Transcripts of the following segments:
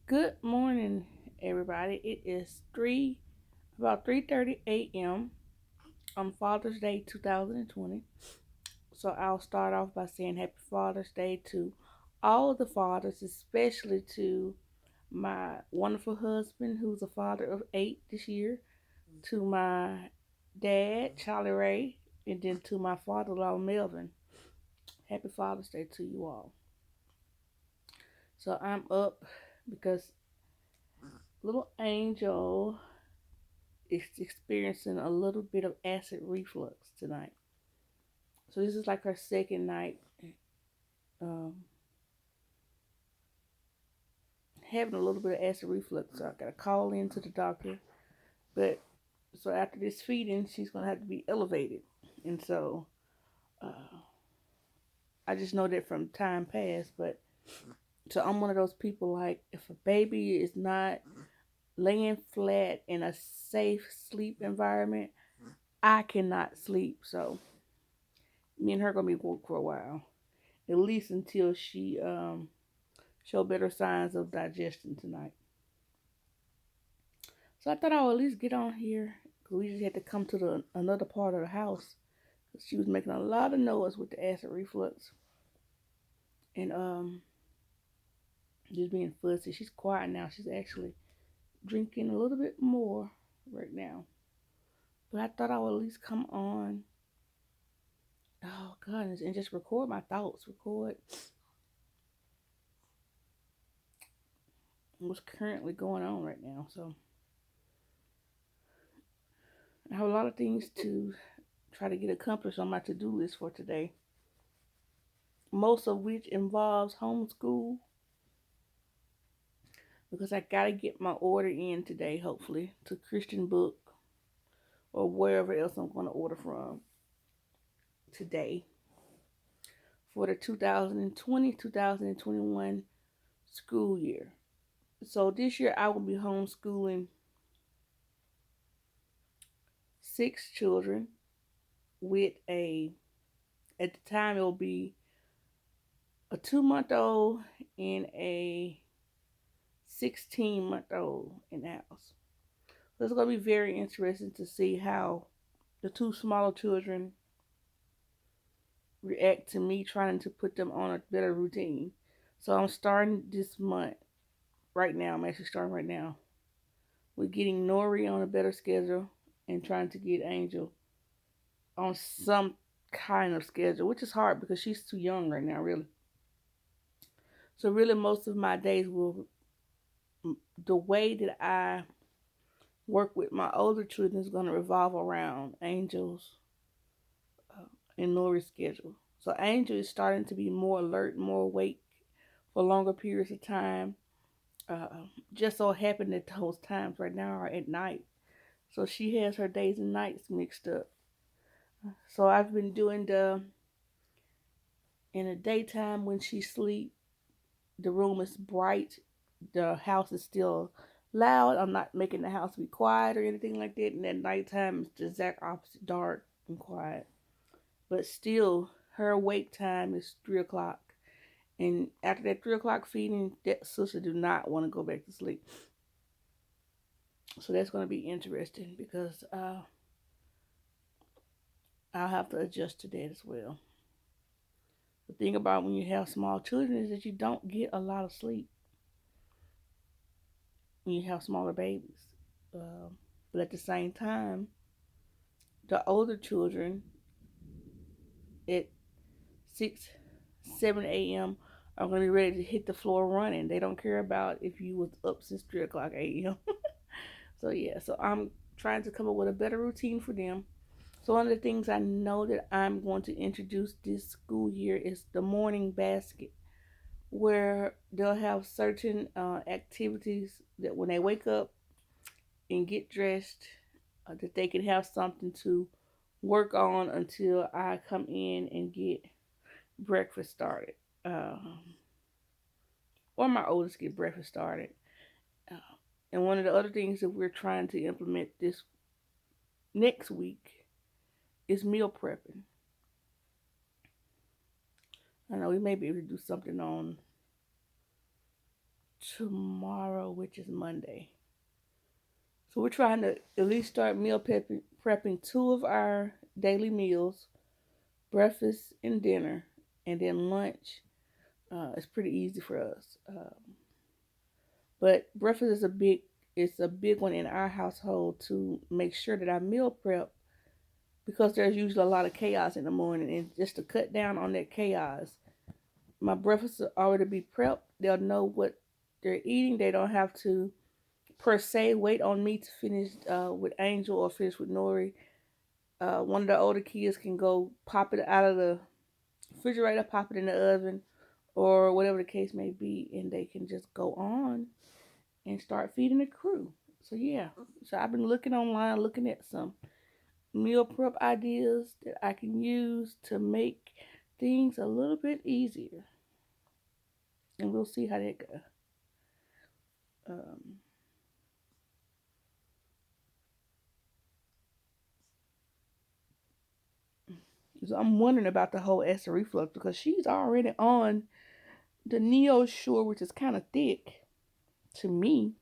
Good morning, everybody. It is about 3:30 a.m. on Father's Day 2020. So I'll start off by saying Happy Father's Day to all of the fathers, especially to my wonderful husband, who's a father of 8 this year, to my dad, Charlie Ray, and then to my father-in-law, Melvin. Happy Father's Day to you all. So I'm up because little Angel is experiencing a little bit of acid reflux tonight. So this is like her second night um, having a little bit of acid reflux. So I got to call in to the doctor. But so after this feeding, she's gonna have to be elevated, and so uh, I just know that from time past. But so I'm one of those people like if a baby is not laying flat in a safe sleep environment, I cannot sleep. So me and her gonna be woke for a while, at least until she show better signs of digestion tonight. So I thought I would at least get on here because we just had to come to the another part of the house because she was making a lot of noise with the acid reflux and just being fussy. She's quiet now. She's actually drinking a little bit more right now. But I thought I would at least come on. Oh goodness, and just record my thoughts. Record what's currently going on right now. So I have a lot of things to try to get accomplished on my to-do list for today, most of which involves homeschool because I gotta get my order in today, hopefully, to Christian Book or wherever else I'm gonna order from today for the 2020-2021 school year. So this year I will be homeschooling 6 children with at the time it will be a 2-month-old and a 16-month-old in the house. So it's going to be very interesting to see how the two smaller children react to me trying to put them on a better routine. So I'm starting this month right now. I'm actually starting right now with getting Nori on a better schedule and trying to get Angel on some kind of schedule, which is hard because she's too young right now, really. So really, most of my days will the way that I work with my older children is going to revolve around Angel's uh, and Nori's schedule. So Angel is starting to be more alert, more awake for longer periods of time. Uh, just so happened that those times right now are at night. So she has her days and nights mixed up. So I've been doing the in the daytime when she sleep, the room is bright, the house is still loud. I'm not making the house be quiet or anything like that. And at nighttime it's the exact opposite, dark and quiet. But still her wake time is 3 o'clock. And after that 3 o'clock feeding, that sister do not want to go back to sleep. So that's going to be interesting because I'll have to adjust to that as well. The thing about when you have small children is that you don't get a lot of sleep when you have smaller babies. But at the same time, the older children at 6, 7 a.m. are going to be ready to hit the floor running. They don't care about if you was up since 3 o'clock a.m. So yeah, so I'm trying to come up with a better routine for them. So one of the things I know that I'm going to introduce this school year is the morning basket, where they'll have certain activities that when they wake up and get dressed, that they can have something to work on until I come in and get breakfast started. Or my oldest get breakfast started. Uh, and one of the other things that we're trying to implement this next week is meal prepping. I know we may be able to do something on tomorrow, which is Monday. So we're trying to at least start prepping two of our daily meals, breakfast and dinner, and then lunch. It's pretty easy for us. But breakfast is a big one in our household to make sure that I meal prep because there's usually a lot of chaos in the morning, and just to cut down on that chaos, my breakfast will already be prepped. They'll know what they're eating. They don't have to per se wait on me to finish with Angel or finish with Nori. One of the older kids can go pop it out of the refrigerator, pop it in the oven, or whatever the case may be, and they can just go on and start feeding the crew. So yeah, so I've been looking online, looking at some meal prep ideas that I can use to make things a little bit easier, and we'll see how that goes. Um, so I'm wondering about the whole acid reflux because she's already on the Neo Shore, which is kind of thick to me.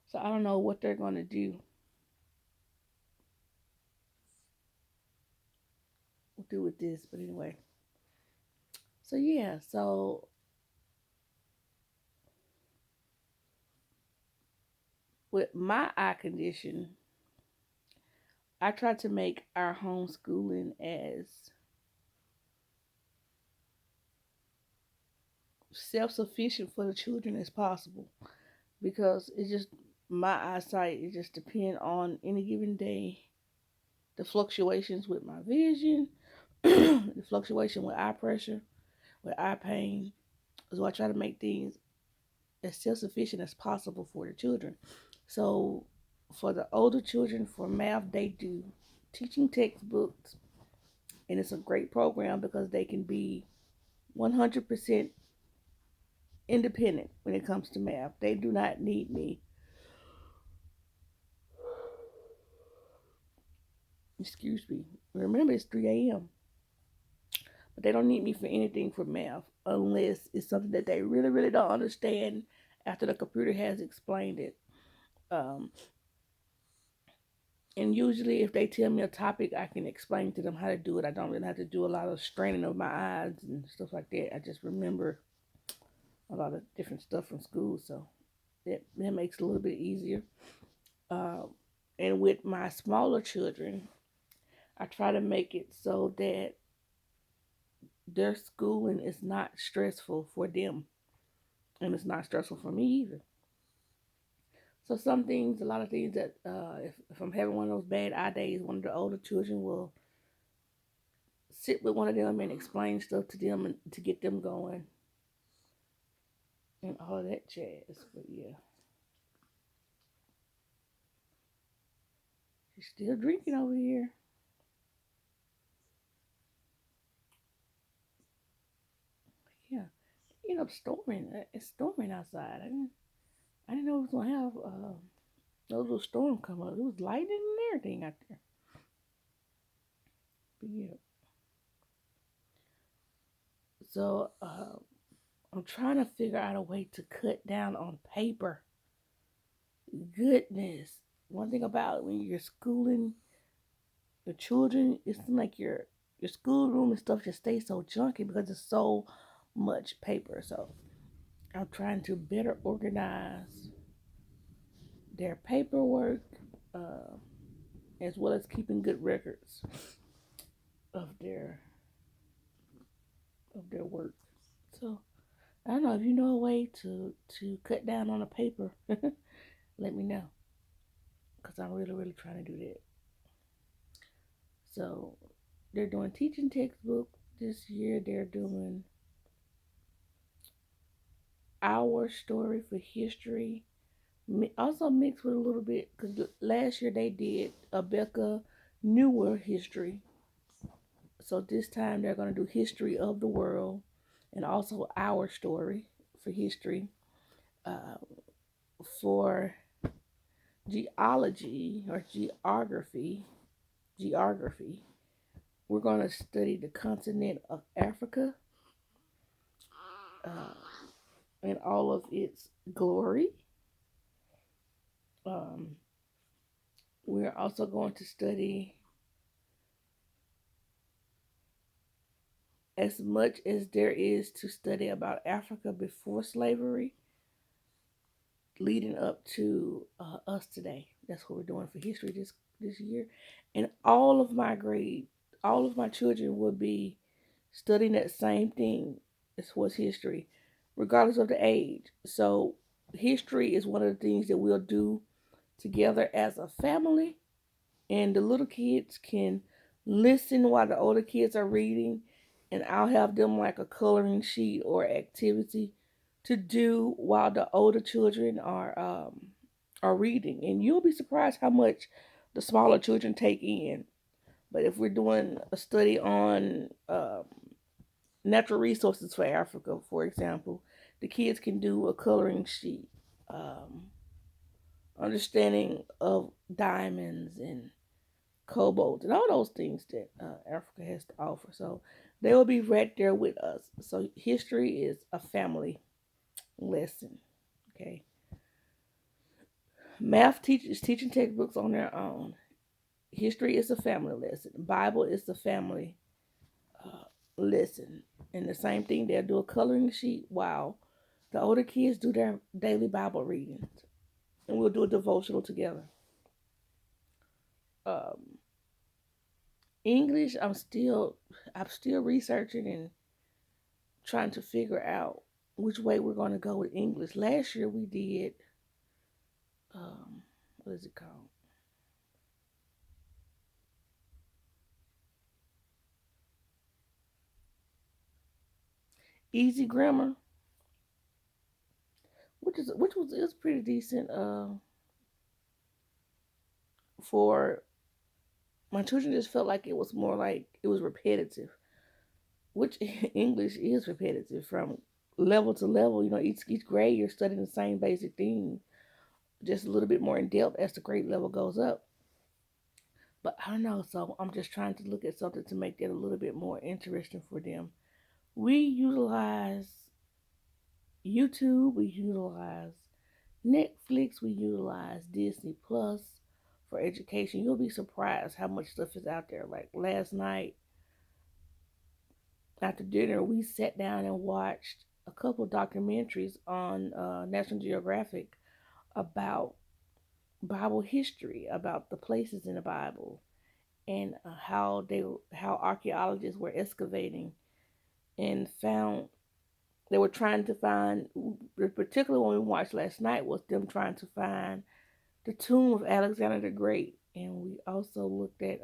So I don't know what they're gonna do with this, but anyway. So yeah, so with my eye condition, I try to make our homeschooling as self-sufficient for the children as possible because it's just my eyesight. It just depends on any given day, the fluctuations with my vision, the fluctuation with eye pressure, with eye pain. So I try to make things as self-sufficient as possible for the children. So for the older children, for math, they do teaching textbooks, and it's a great program because they can be 100% independent when it comes to math. They do not need me. Excuse me. Remember, it's 3 a.m., but they don't need me for anything for math unless it's something that they really, really don't understand after the computer has explained it. Um, and usually, if they tell me a topic, I can explain to them how to do it. I don't really have to do a lot of straining of my eyes and stuff like that. I just remember a lot of different stuff from school, so that makes it a little bit easier. Um, and with my smaller children, I try to make it so that their schooling is not stressful for them, and it's not stressful for me either. So some things, a lot of things that if I'm having one of those bad eye days, one of the older children will sit with one of them and explain stuff to them and to get them going and all of that jazz. But yeah, she's still drinking over here. Yeah, you know, storming. It's storming outside. I didn't know it was gonna have a little storm come up. It was lightning and everything out there. But yeah, so I'm trying to figure out a way to cut down on paper. Goodness, one thing about when you're schooling the children, it seems like your schoolroom and stuff just stays so junky because there's so much paper. So I'm trying to better organize their paperwork, uh, as well as keeping good records of their work. So I don't know if you know a way to cut down on the paper. Let me know because I'm really really trying to do that. So they're doing teaching textbook this year. They're doing our story for history, also mixed with a little bit because last year they did a Becca newer history. So this time they're going to do history of the world and also our story for history. Uh, for geology or geography, we're going to study the continent of Africa. Uh, in all of its glory. Um, we're also going to study as much as there is to study about Africa before slavery, leading up to us today. That's what we're doing for history this year, and all of my children will be studying that same thing as what's history, regardless of the age. So history is one of the things that we'll do together as a family, and the little kids can listen while the older kids are reading, and I'll have them like a coloring sheet or activity to do while the older children are reading, and you'll be surprised how much the smaller children take in. But if we're doing a study on natural resources for Africa, for example, the kids can do a coloring sheet, um, understanding of diamonds and cobalt and all those things that Africa has to offer. So they will be right there with us. So history is a family lesson. Okay, math teachers teaching textbooks on their own. History is a family lesson. Bible is a family lesson. And the same thing, they'll do a coloring sheet while the older kids do their daily Bible readings, and we'll do a devotional together. Um, English, I'm still researching and trying to figure out which way we're going to go with English. Last year we did, what is it called? Easy grammar, which was it was pretty decent. For my children, just felt like it was more like it was repetitive, which English is repetitive from level to level. You know, each grade you're studying the same basic thing, just a little bit more in depth as the grade level goes up. But I don't know, so I'm just trying to look at something to make that a little bit more interesting for them. We utilize YouTube, we utilize Netflix, we utilize Disney Plus for education. You'll be surprised how much stuff is out there. Like last night after dinner, we sat down and watched a couple documentaries on National Geographic about Bible history, about the places in the Bible, and how archaeologists were excavating and found they were trying to find, the particular one we watched last night was them trying to find the tomb of Alexander the Great, and we also looked at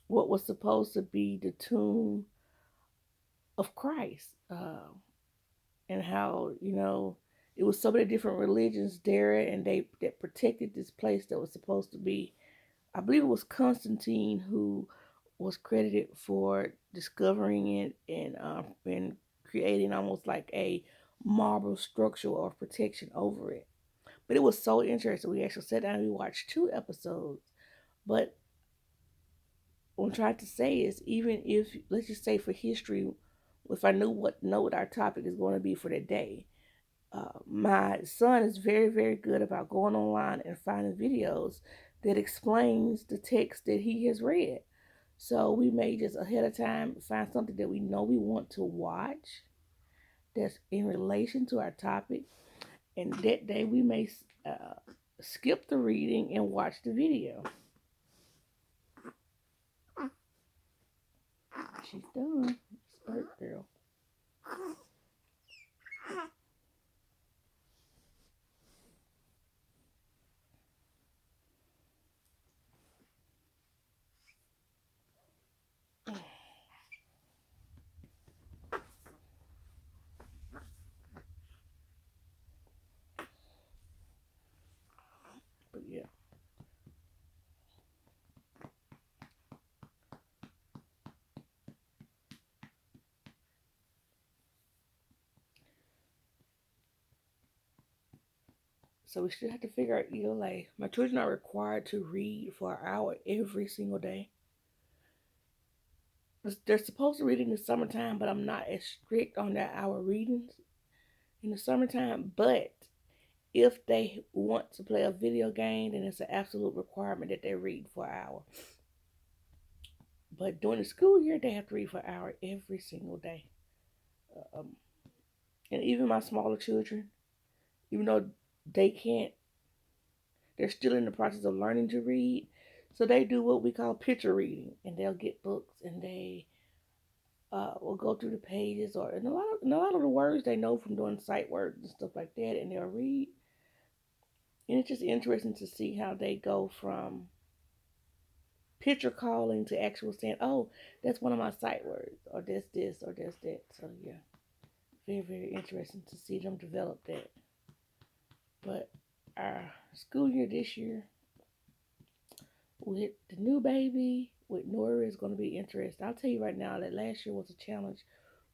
what was supposed to be the tomb of Christ, and how it was so many different religions there, and they that protected this place that was supposed to be. I believe it was Constantine who was credited for discovering it and creating almost like a marble structure of protection over it. But it was so interesting. We actually sat down and we watched two episodes. But what I'm trying to say is, even if, let's just say for history, if I know what our topic is going to be for the day, my son is very, very good about going online and finding videos that explains the text that he has read. So we may just ahead of time find something that we know we want to watch that's in relation to our topic, and that day we may uh, skip the reading and watch the video. She's done. Spurt girl. But yeah. So we still have to figure out ELA. My children are required to read for an hour every single day. they're supposed to read in the summertime, but I'm not as strict on that hour readings in the summertime. But if they want to play a video game, then it's an absolute requirement that they read for an hour. But during the school year, they have to read for an hour every single day. Um, and even my smaller children, even though they can't, they're still in the process of learning to read. So they do what we call picture reading, and they'll get books and they will go through the pages, or and a lot of the words they know from doing sight words and stuff like that, and they'll read. And it's just interesting to see how they go from picture calling to actual saying, "Oh, that's one of my sight words," or "that's this," or "that's that." So yeah, very very interesting to see them develop that. But our school year this year with the new baby with Nori is going to be interesting. I'll tell you right now that last year was a challenge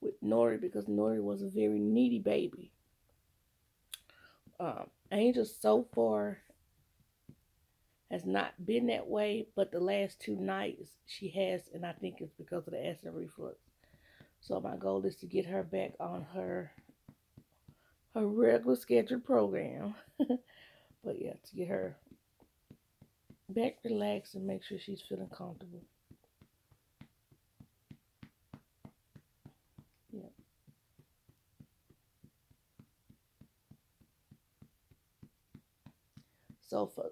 with Nori because Nori was a very needy baby. Angel so far has not been that way, but the last two nights she has, and I think it's because of the acid reflux. So my goal is to get her back on her regular scheduled program. But yeah, to get her back relaxed and make sure she's feeling comfortable. Yeah. So for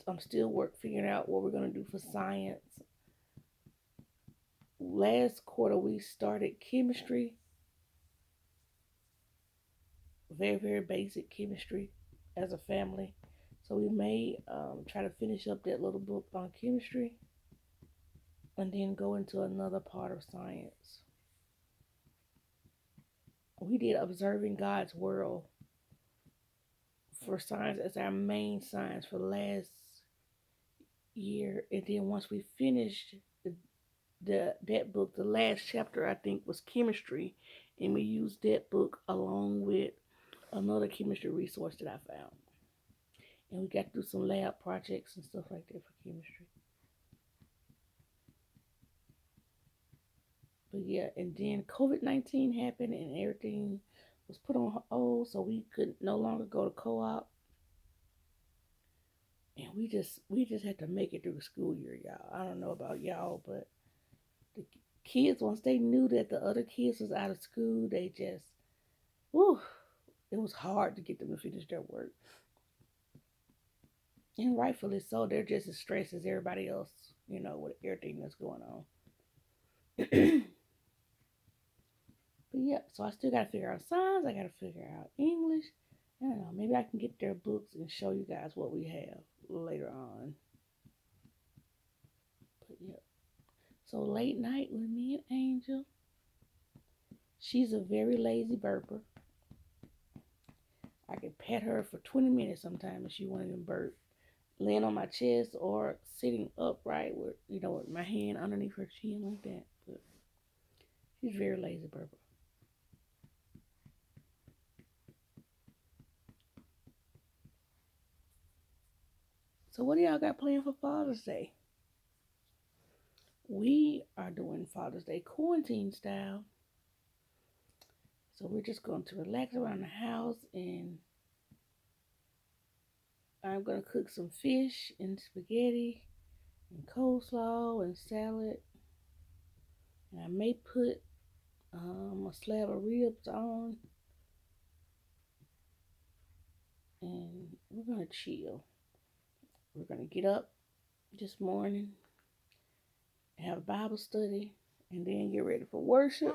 I'm still figuring out what we're gonna do for science. Last quarter we started chemistry, very very basic chemistry as a family. So we may try to finish up that little book on chemistry and then go into another part of science. We did observing God's world for science as our main science for last year, and then once we finished that book, the last chapter I think was chemistry, and we used that book along with another chemistry resource that I found, and we got to do some lab projects and stuff like that for chemistry. But yeah, and then COVID-19 happened, and everything was put on hold, so we could no longer go to co-op, and we just had to make it through the school year, y'all. I don't know about y'all, but the kids, once they knew that the other kids was out of school, they just, whew, it was hard to get them to finish their work. And rightfully so, they're just as stressed as everybody else, with everything that's going on. But yeah, so I still got to figure out science, I got to figure out English. I don't know, maybe I can get their books and show you guys what we have later on. But yeah, so late night with me and Angel. She's a very lazy burper. I can pet her for 20 minutes sometimes if she wanted to burp. Laying on my chest or sitting upright with my hand underneath her chin like that. But she's very lazy burper. So what do y'all got planned for Father's Day? We are doing Father's Day quarantine style. So we're just going to relax around the house, and I'm going to cook some fish and spaghetti and coleslaw and salad. And I may put a slab of ribs on, and we're going to chill. We're going to get up this morning, have a Bible study, and then get ready for worship.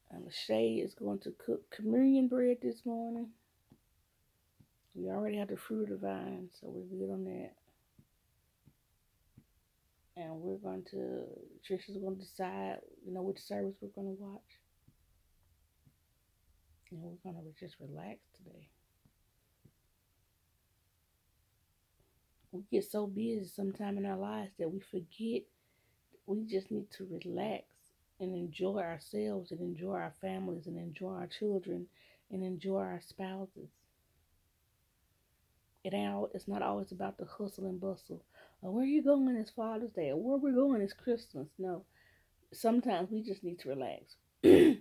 And Lachey is going to cook communion bread this morning. We already have the fruit of the vine, so we're good on that. And Trisha's going to decide, which service we're going to watch. And we're going to just relax today. We get so busy sometime in our lives that we forget we just need to relax and enjoy ourselves and enjoy our families and enjoy our children and enjoy our spouses. It's not always about the hustle and bustle. Where are you going? It's Father's Day. Or where we're going? It's Christmas. No, sometimes we just need to relax. And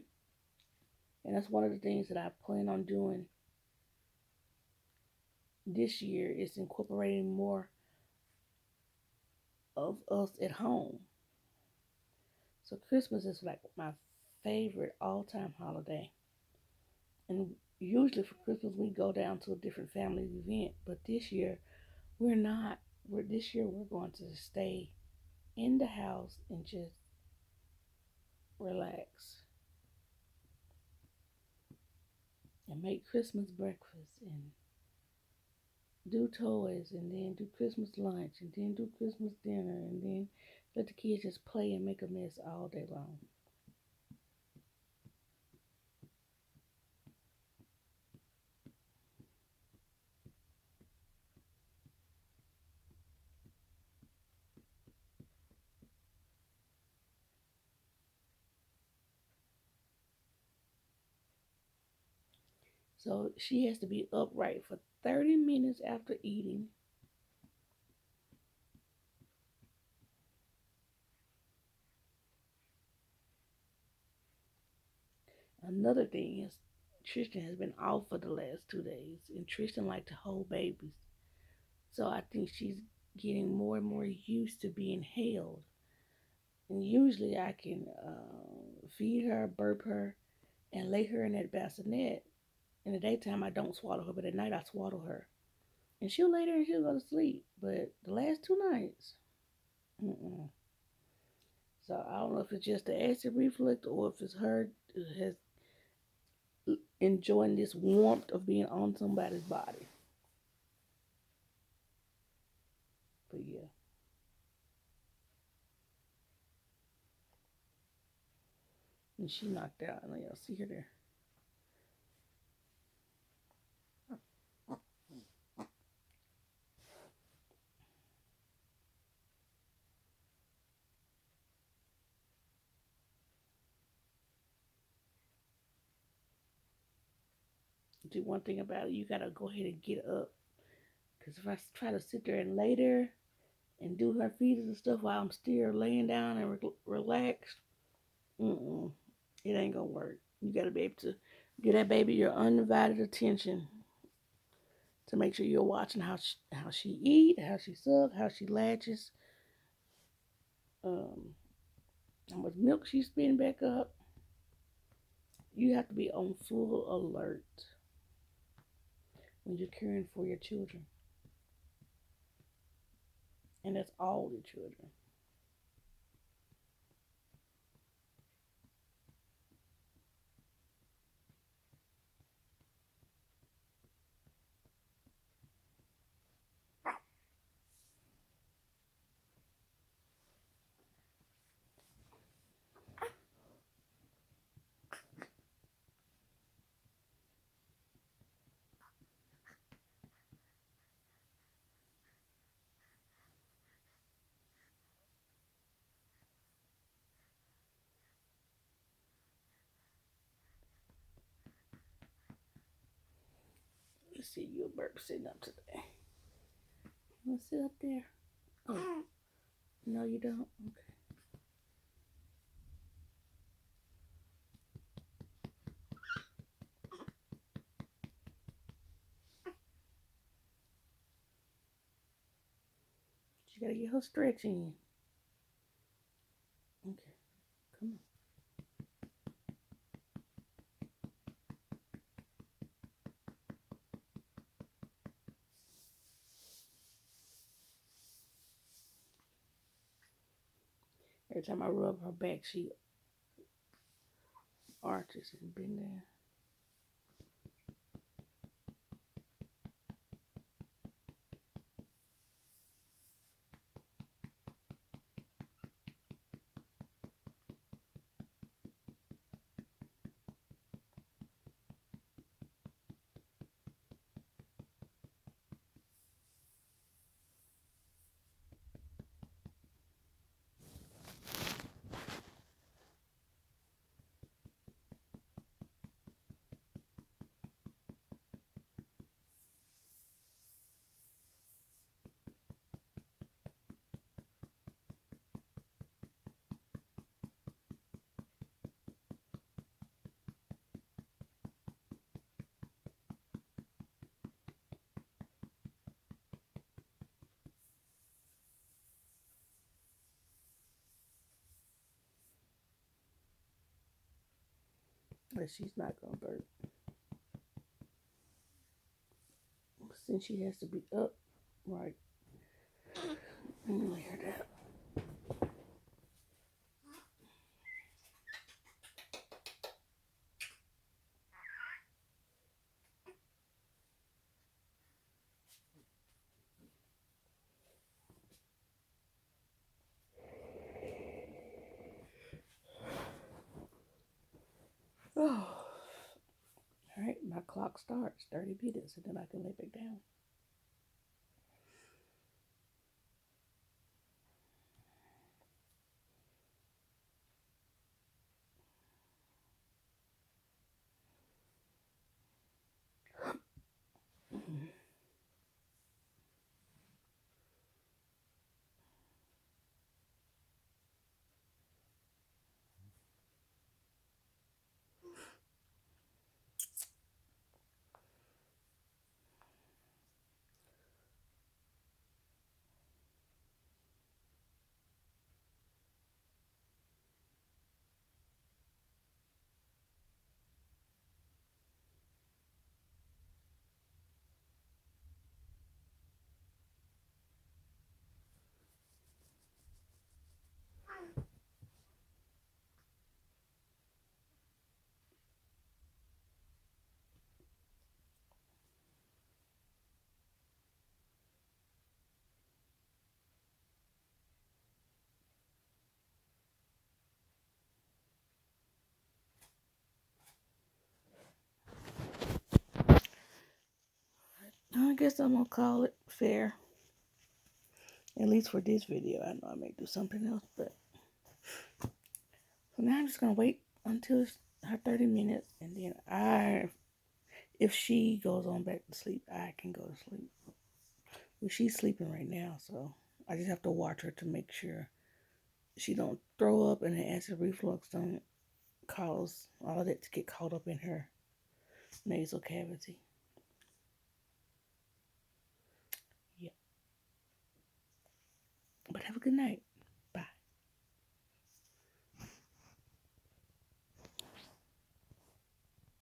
that's one of the things that I plan on doing this year is incorporating more of us at home. So Christmas is like my favorite all-time holiday. And usually for Christmas we go down to a different family event, but this year we're not. This year we're going to stay in the house and just relax and make Christmas breakfast and do toys and then do Christmas lunch and then do Christmas dinner and then let the kids just play and make a mess all day long. So she has to be upright for 30 minutes after eating. Another thing is Tristan has been off for the last 2 days and Tristan likes to hold babies. So I think she's getting more and more used to being held. And usually I can feed her, burp her, and lay her in that bassinet. In the daytime, I don't swallow her, but at night I swaddle her. And she'll lay there and she'll go to sleep. But the last 2 nights, mm-mm. So I don't know if it's just the acid reflux or if it's her has enjoying this warmth of being on somebody's body. But yeah, and she knocked out. And y'all see her there. Do one thing about it, you gotta go ahead and get up. Cause if I try to sit there and lay there and do her feedings and stuff while I'm still laying down and relaxed, mm-mm, it ain't gonna work. You gotta be able to give that baby your undivided attention to make sure you're watching how she eat, how she suck, how she latches, um, how much milk she's spitting back up. You have to be on full alert when you're caring for your children, and that's all the children. Let's see, you a burp sitting up today. You want to sit up there? Oh, no, you don't. Okay. You gotta get her stretching. Okay, come on. Every time I rub her back, she arches and bend down. But she's not gonna burp since she has to be up. Right. Let me hear that. Oh. All right, my clock starts 30 minutes, and then I can lay back down. I guess I'm gonna call it fair. At least for this video. I know I may do something else, but so now I'm just gonna wait until it's her 30 minutes, and then if she goes on back to sleep, I can go to sleep. Well, she's sleeping right now, so I just have to watch her to make sure she don't throw up and the acid reflux don't cause all of that to get caught up in her nasal cavity. Yeah. But have a good night.